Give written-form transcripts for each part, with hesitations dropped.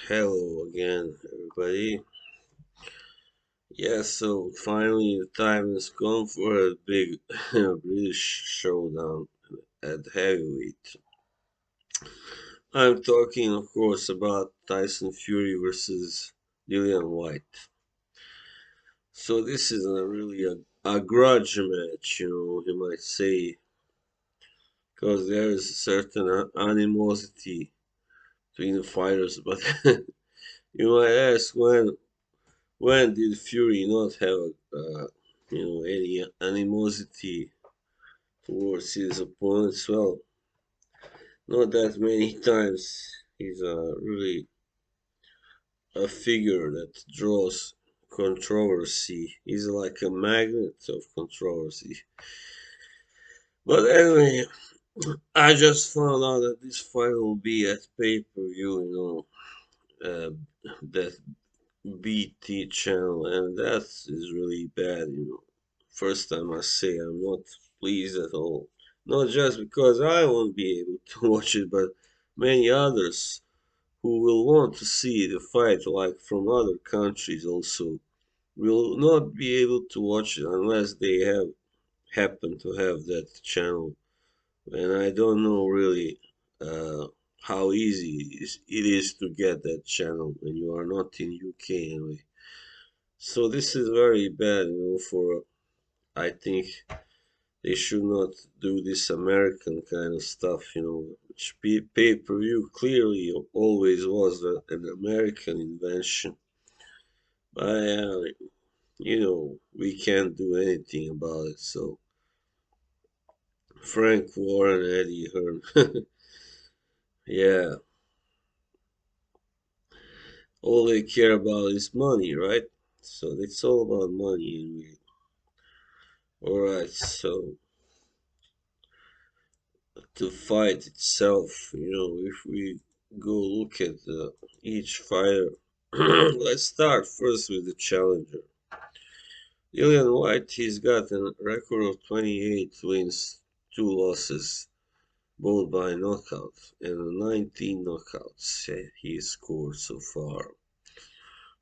Hello again, everybody. Yeah, so finally the time has come for a big British showdown at heavyweight. I'm talking, of course, about Tyson Fury versus Dillian Whyte. So this is a grudge match, you might say, because there is a certain animosity between the fighters. But you might ask when did Fury not have any animosity towards his opponents? Well, not that many times. He's really a figure that draws controversy. He's like a magnet of controversy. But anyway, I just found out that this fight will be at pay-per-view, that BT channel, and that is really bad. First time I say I'm not pleased at all. Not just because I won't be able to watch it, but many others who will want to see the fight, like from other countries also, will not be able to watch it unless they have happen to have that channel. And I don't know really uh, how easy it is to get that channel when you are not in UK anyway. So this is very bad, for I think they should not do this American kind of stuff, which pay-per-view clearly always was an American invention. But we can't do anything about it. So Frank Warren, Eddie Hearn, yeah, all they care about is money, right? So it's all about money, and all right. So the fight itself, if we go look at each fighter, let's start first with the challenger. Dillian Whyte, he's got a record of 28 wins, 2 losses, both by knockout, and 19 knockouts he scored so far.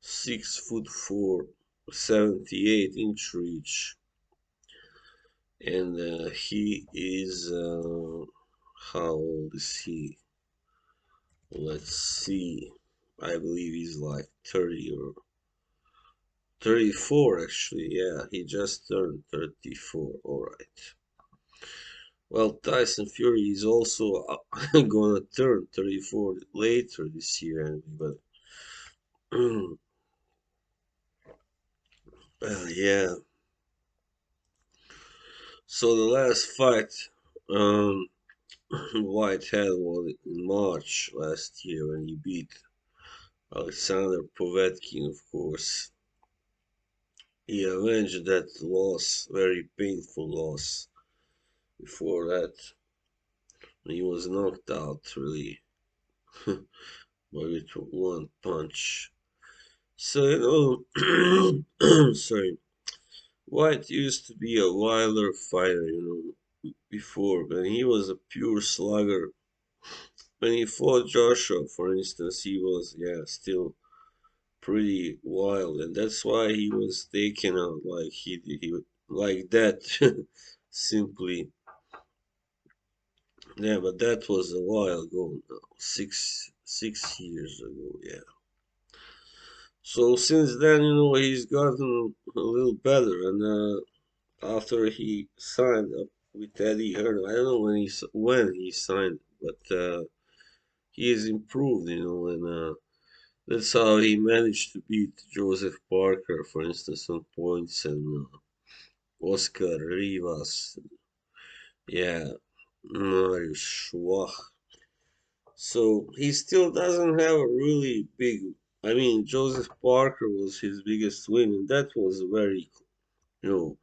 6'4", 78-inch reach, and he is how old is he? Let's see. I believe he's like 30 or 34 actually. Yeah, he just turned 34. All right. Well, Tyson Fury is also gonna turn 34 later this year, but yeah. So the last fight, um, White had was in March last year when he beat Alexander Povetkin, of course. He avenged that loss, very painful loss. Before that, he was knocked out really by with one punch. So, sorry, White used to be a wilder fighter, before, when he was a pure slugger. When he fought Joshua, for instance, he was, yeah, still pretty wild, and that's why he was taken out like he like that, simply. Yeah, but that was a while ago now, 6 years ago, yeah. So since then, he's gotten a little better, and after he signed up with Eddie Hearn, I don't know when he signed, but he has improved, and that's how he managed to beat Joseph Parker, for instance, on points, and Oscar Rivas, yeah, Marius Schwach. So he still doesn't have a really big. I mean, Joseph Parker was his biggest win, and that was very, you know,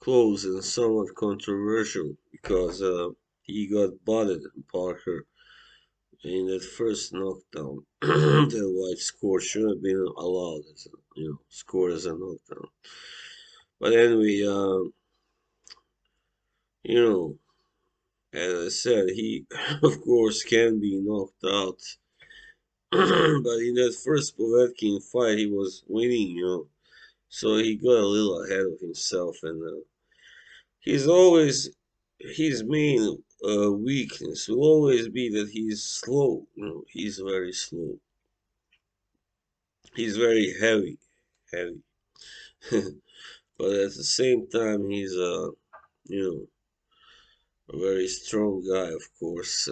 close and somewhat controversial because he got butted, Parker, in that first knockdown. The White score should have been allowed as scored as a knockdown. But anyway, you know, as I said, he of course can be knocked out but in that first Povetkin fight, he was winning. So he got a little ahead of himself, and he's always his main weakness will always be that he's slow. He's very slow. He's very heavy. But at the same time, he's you know, a very strong guy, of course,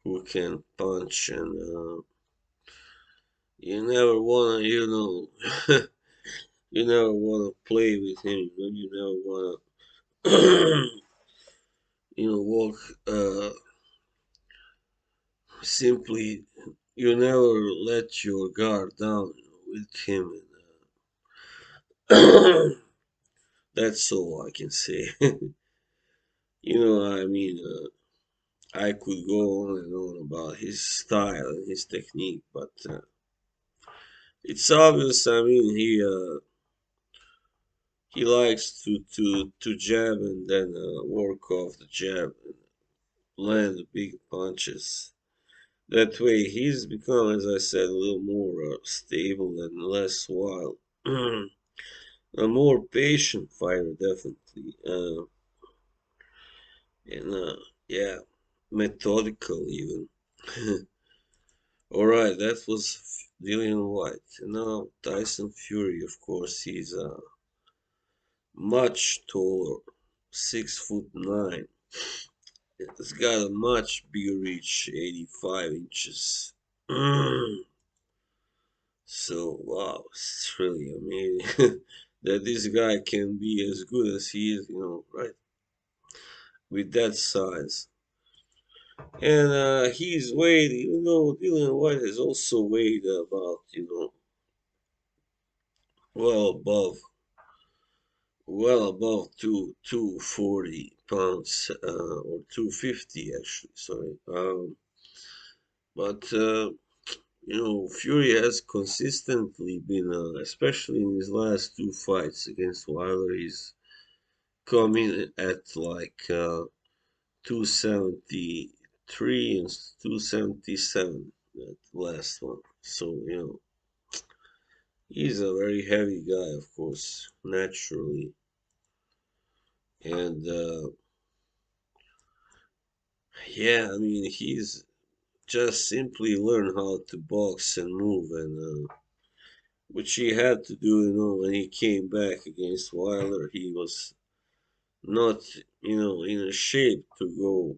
who can punch, and you never wanna, you never wanna play with him. You never wanna, walk. Simply, you never let your guard down with him. And, that's all I can say. I mean, I could go on and on about his style and his technique, but it's obvious. I mean, he likes to jab and then work off the jab and land the big punches. That way, he's become, as I said, a little more stable and less wild. A more patient fighter, definitely, and yeah, methodical even. All right, that was Dillian White. And now Tyson Fury, of course, he's much taller, 6'9". He's got a much bigger reach, 85 inches. So wow, it's really amazing that this guy can be as good as he is, right? With that size. And he's weighed, even though Dillian White has also weighed about, well above, well above 240 pounds, or 250 actually. Sorry. But Fury has consistently been, especially in his last two fights against Wilder, he's coming at like 273 and 277, that last one. So, he's a very heavy guy, of course, naturally. And yeah, I mean, he's just simply learned how to box and move, and which he had to do, when he came back against Wilder. He was not, in a shape to go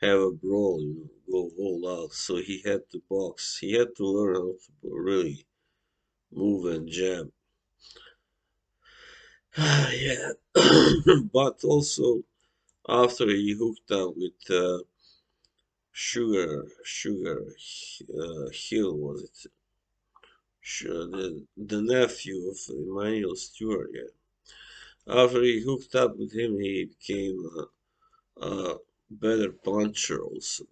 have a brawl, go all out. So he had to box. He had to learn how to really move and jab. Yeah, but also after he hooked up with Hill, was it? Sure, the nephew of Emmanuel Stewart. Yeah. After he hooked up with him, he became a better puncher also.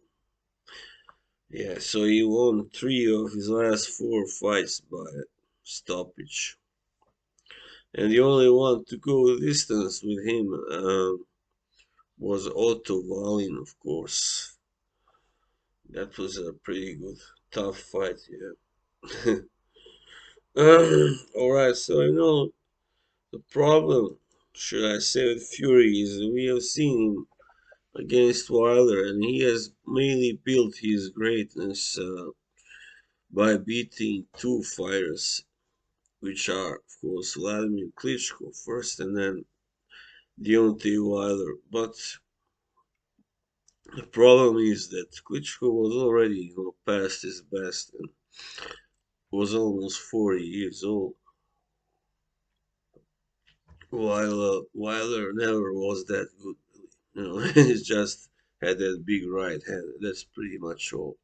Yeah, so he won three of his last four fights by stoppage. And the only one to go the distance with him was Otto Wallin, of course. That was a pretty good, tough fight, yeah. Alright, so the problem, should I say, with Fury is we have seen him against Wilder, and he has mainly built his greatness by beating two fighters, which are, of course, Vladimir Klitschko first, and then Deontay Wilder. But the problem is that Klitschko was already, past his best and was almost 40 years old, while Wilder never was that good. He just had that big right hand. That's pretty much all.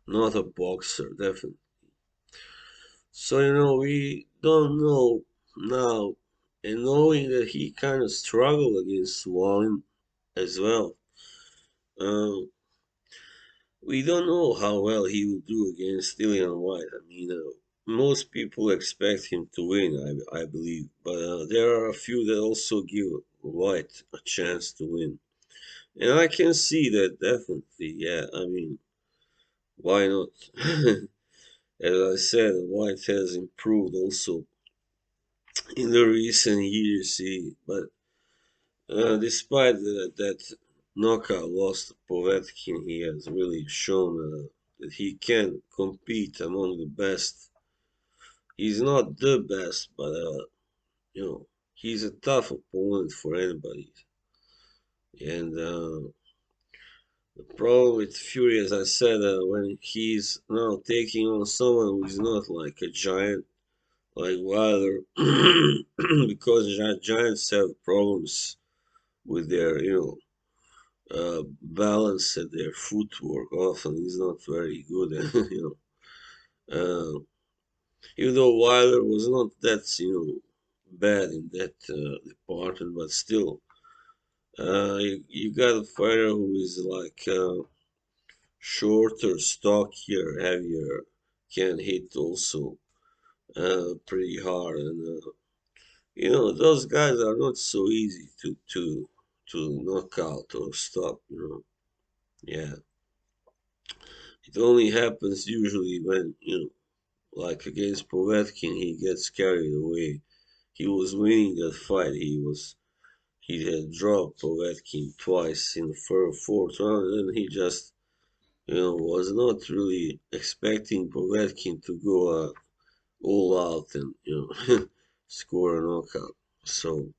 Not a boxer, definitely. So, we don't know now, and knowing that he kind of struggled against Wallin as well, um, we don't know how well he will do against Dillian White. I mean, most people expect him to win, I believe, but there are a few that also give White a chance to win. And I can see that definitely. Yeah, I mean, why not? As I said, White has improved also in the recent years. But despite that knockout loss to Povetkin, he has really shown that he can compete among the best. He's not the best, but he's a tough opponent for anybody. And the problem with Fury, as I said, when he's now taking on someone who is not like a giant like Wilder, because giants have problems with their, balance and their footwork. Often is not very good, even though Wilder was not that, bad in that department, but still, you got a fighter who is like shorter, stockier, heavier, can hit also pretty hard, and those guys are not so easy to knock out or stop. Yeah, it only happens usually when like against Povetkin, he gets carried away. He was winning that fight. He had dropped Povetkin twice in the fourth round, and he just was not really expecting Povetkin to go all out and score a knockout. So,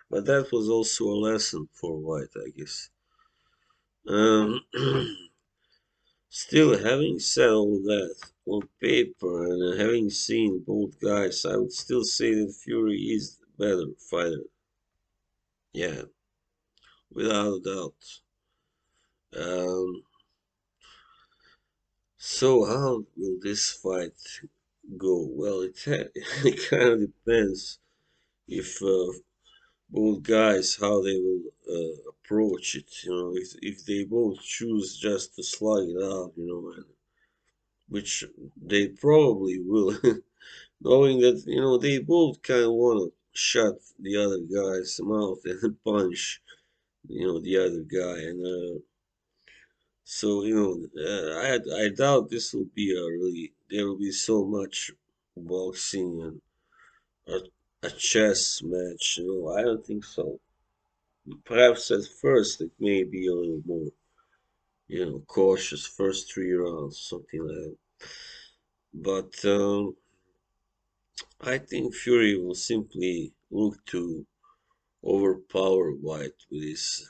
but that was also a lesson for White, I guess. Um, Still, having said all that on paper and having seen both guys, I would still say that Fury is the better fighter. Yeah, without a doubt. Um, so how will this fight go? Well, it kind of depends if both guys how they will approach it. If they both choose just to slug it out, and which they probably will, knowing that they both kind of want to shut the other guy's mouth and punch the other guy, and so I doubt this will be a really there will be so much boxing and a chess match. I don't think so. Perhaps at first it may be a little more cautious first 3 rounds, something like that. But I think Fury will simply look to overpower White with his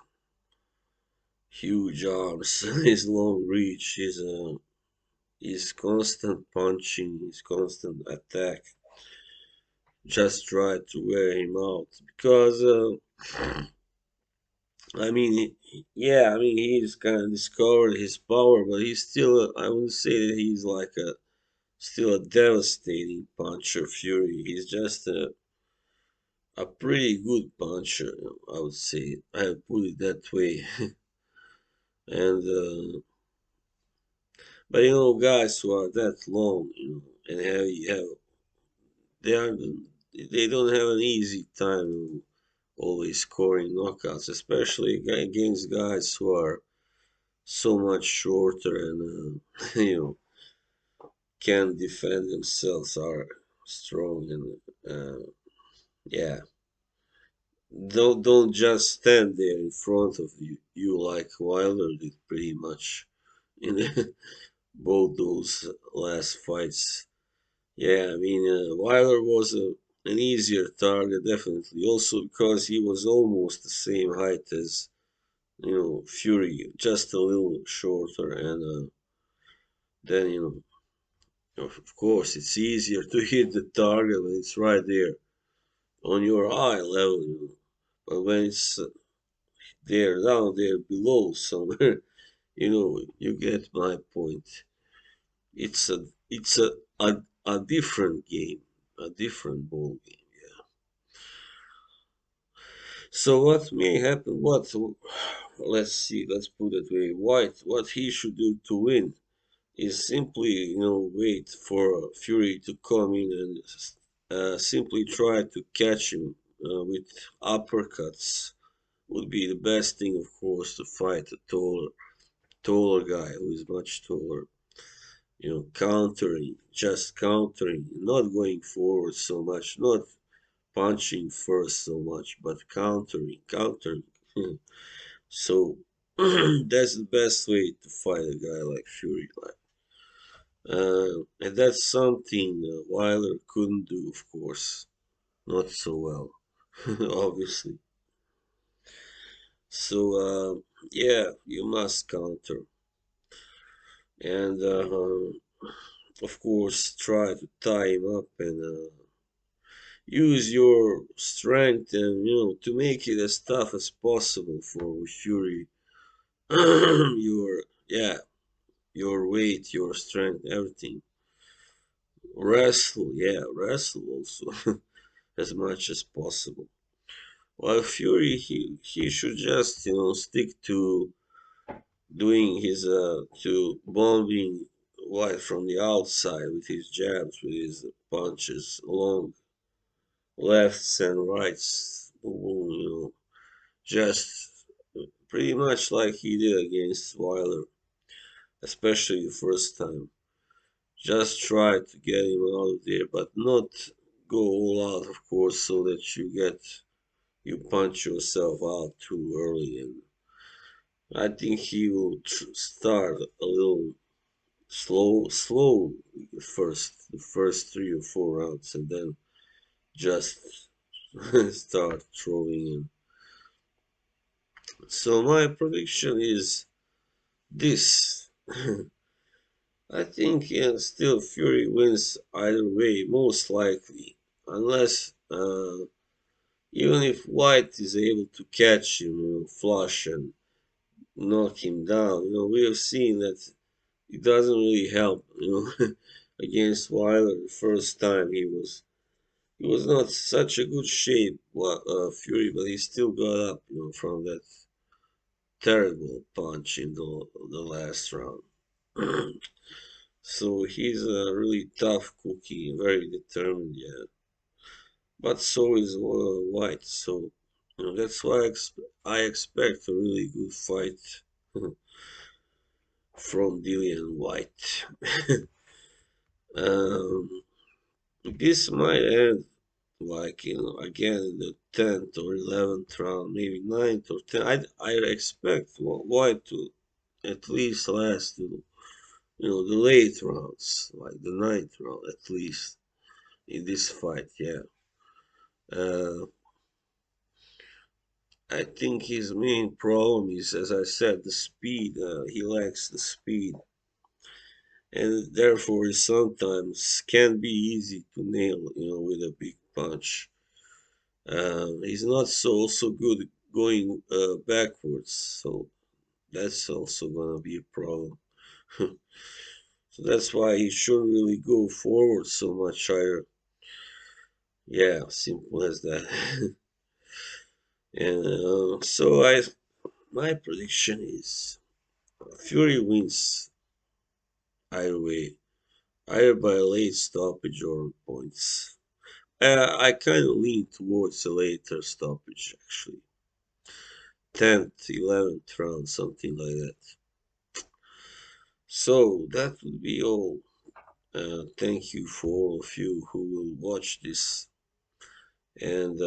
huge arms, his long reach, his constant punching, his constant attack. Just try to wear him out because I mean, yeah, I mean he's kind of discovered his power, but he's still I wouldn't say that he's like a still a devastating puncher. Fury, he's just a pretty good puncher, I would say. I would put it that way. And but guys who are that long, and have they are they don't have an easy time always scoring knockouts, especially against guys who are so much shorter and can defend themselves, are strong and yeah. Don't just stand there in front of you like Wilder did pretty much in both those last fights. Yeah, I mean Wilder was an easier target definitely, also because he was almost the same height as Fury, just a little shorter, and then of course it's easier to hit the target when it's right there on your eye level, but when it's there down there below somewhere, you get my point. It's a different game, a different ball game. Yeah. So what may happen? Let's see. Let's put it way. White. What he should do to win is simply, wait for Fury to come in and simply try to catch him with uppercuts would be the best thing, of course, to fight a taller guy who is much taller. Countering, just countering, not going forward so much, not punching first so much, but countering. So that's the best way to fight a guy like Fury. And that's something Wilder couldn't do, of course, not so well, obviously. So yeah, you must counter, and of course try to tie him up and use your strength and to make it as tough as possible for Fury. your yeah, your weight, your strength, everything. Wrestle, yeah, wrestle also as much as possible. While Fury, he should just stick to doing his to bombing White from the outside with his jabs, with his punches, long lefts and rights, boom, just pretty much like he did against Wilder, especially the first time. Just try to get him out of there, but not go all out, of course, so that you punch yourself out too early. And I think he will start a little slow the first 3 or 4 rounds, and then just start throwing in. So my prediction is this. I think still Fury wins either way, most likely, unless even if White is able to catch him, flush and knock him down. We have seen that it doesn't really help. Against Wilder the first time he was not such a good shape, Fury, but he still got up, from that terrible punch in the last round. So he's a really tough cookie, very determined, yeah. But so is White. So that's why I expect a really good fight from Dillian Whyte. um, this might end like again in the 10th or 11th round, maybe ninth or 10th. I expect White to at least last to the late rounds, like the ninth round at least in this fight. Yeah. Uh, I think his main problem is, as I said, the speed. He lacks the speed, and therefore it sometimes can be easy to nail, with a big punch. He's not so good going backwards, so that's also gonna be a problem. So that's why he shouldn't really go forward so much either. Yeah, simple as that. And so my prediction is Fury wins either way, either by a late stoppage or on points. I kind of lean towards a later stoppage, actually. 10th, 11th round, something like that. So that would be all. Thank you for all of you who will watch this. And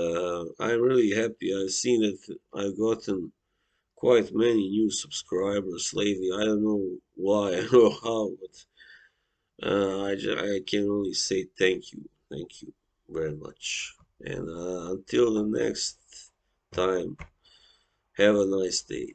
I'm really happy. I've seen that I've gotten quite many new subscribers lately. I don't know why or how, but I can only say thank you. Thank you very much. And until the next time, have a nice day.